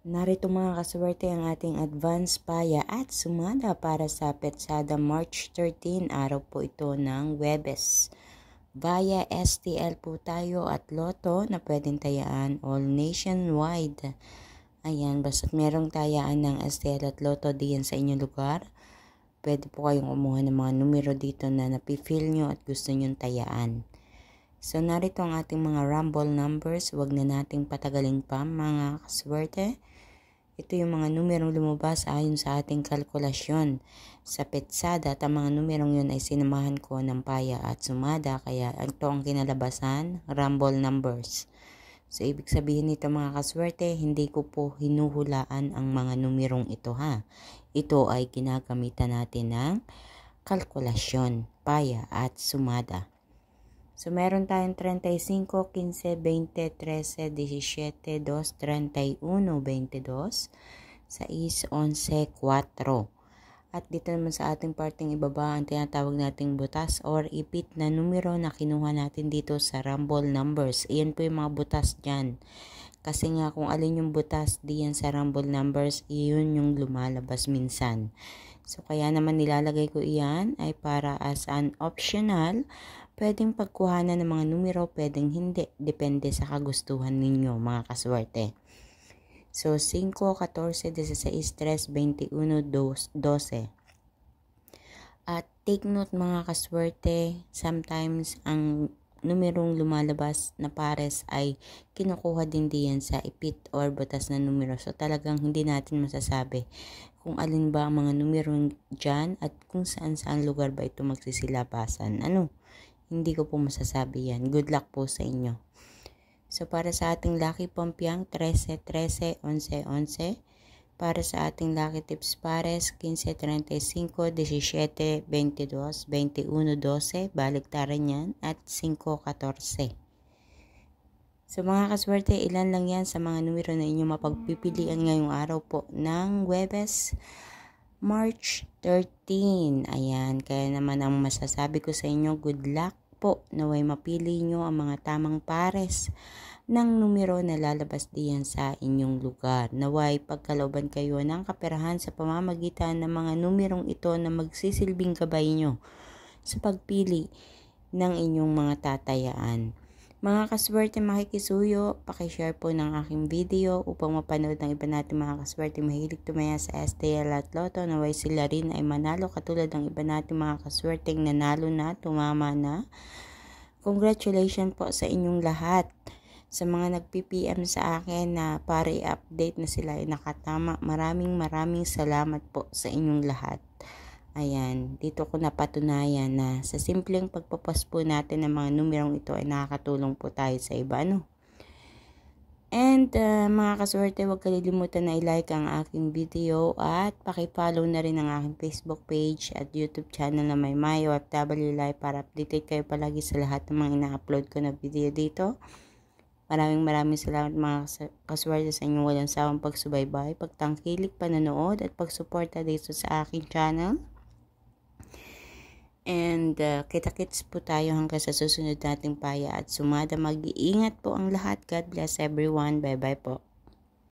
Narito mga kaswerte ang ating advance paya at sumada para sa Petsada March 13, araw po ito ng Huwebes. Via STL po tayo at Lotto na pwedeng tayaan all nationwide. Ayan, basta't merong tayaan ng STL at Lotto diyan sa inyong lugar, pwede po kayong kumuha ng mga numero dito na napifeel nyo at gusto nyong tayaan. So narito ang ating mga rumble numbers, wag na nating patagalin pa mga kaswerte. Ito yung mga numerong lumabas ayon sa ating kalkulasyon sa Petsada at ang mga numerong yun ay sinamahan ko ng paya at sumada, kaya ito ang kinalabasan, rumble numbers. So ibig sabihin nito mga kaswerte, hindi ko po hinuhulaan ang mga numerong ito ha. Ito ay ginagamitan natin ng kalkulasyon, paya at sumada. So, meron tayong 35, 15, 20, 13, 17, 2, 31, 22, 6, 11, 4. At dito naman sa ating parting ibaba, ang tinatawag nating butas or ipit na numero na kinuha natin dito sa rumble numbers. Iyan po yung mga butas dyan. Kasi nga kung alin yung butas diyan sa rumble numbers, iyon yung lumalabas minsan. So, kaya naman nilalagay ko iyan ay para as an optional. Pwedeng pagkuhanan ng mga numero, pwedeng hindi. Depende sa kagustuhan ninyo, mga kaswerte. So, 5, 14, 16, 3, 21, 12. At take note mga kaswerte, sometimes ang numerong lumalabas na pares ay kinukuha din diyan sa ipit or butas na numero. So, talagang hindi natin masasabi kung alin ba ang mga numerong dyan at kung saan lugar ba ito magsisilabasan. Hindi ko po masasabi yan. Good luck po sa inyo. So, para sa ating Lucky Pompiang, 13, 13, 11, 11. Para sa ating Lucky Tips Pares, 15, 35, 17, 22, 21, 12. Baliktaran yan. At 5, 14. So, mga kaswerte, ilan lang yan sa mga numero na inyong mapagpipilian ngayong araw po ng Huwebes, March 13. Ayan, kaya naman ang masasabi ko sa inyo, good luck po. Naway mapili nyo ang mga tamang pares ng numero na lalabas diyan sa inyong lugar. Naway pagkalooban kayo ng kaperahan sa pamamagitan ng mga numerong ito na magsisilbing gabay nyo sa pagpili ng inyong mga tatayaan. Mga kaswerte makikisuyo, pakishare po ng aking video upang mapanood ng iba natin mga kaswerte mahilig tumaya sa STL at Lotto. Naway sila rin ay manalo katulad ng iba natin mga kaswerteng nanalo na, tumama na. Congratulations po sa inyong lahat. Sa mga nag-PPM sa akin na para i-update na sila ay nakatama, maraming salamat po sa inyong lahat. Ayan, dito ko napatunayan na sa simpleng pagpapost po natin ng mga numerong ito ay nakakatulong po tayo sa iba, And mga kaswerte, huwag kalilimutan na i-like ang aking video at paki-follow na rin ang aking Facebook page at YouTube channel na may OFW Live para updated kayo palagi sa lahat ng mga ina-upload ko na video dito. Maraming salamat mga kaswerte sa inyong walang sawang pagsubaybay, pagtangkilik, panonood at pagsuporta dito sa aking channel. And kita-kits po tayo hanggang sa susunod nating paya at sumada. Mag-iingat po ang lahat. God bless everyone. Bye-bye po.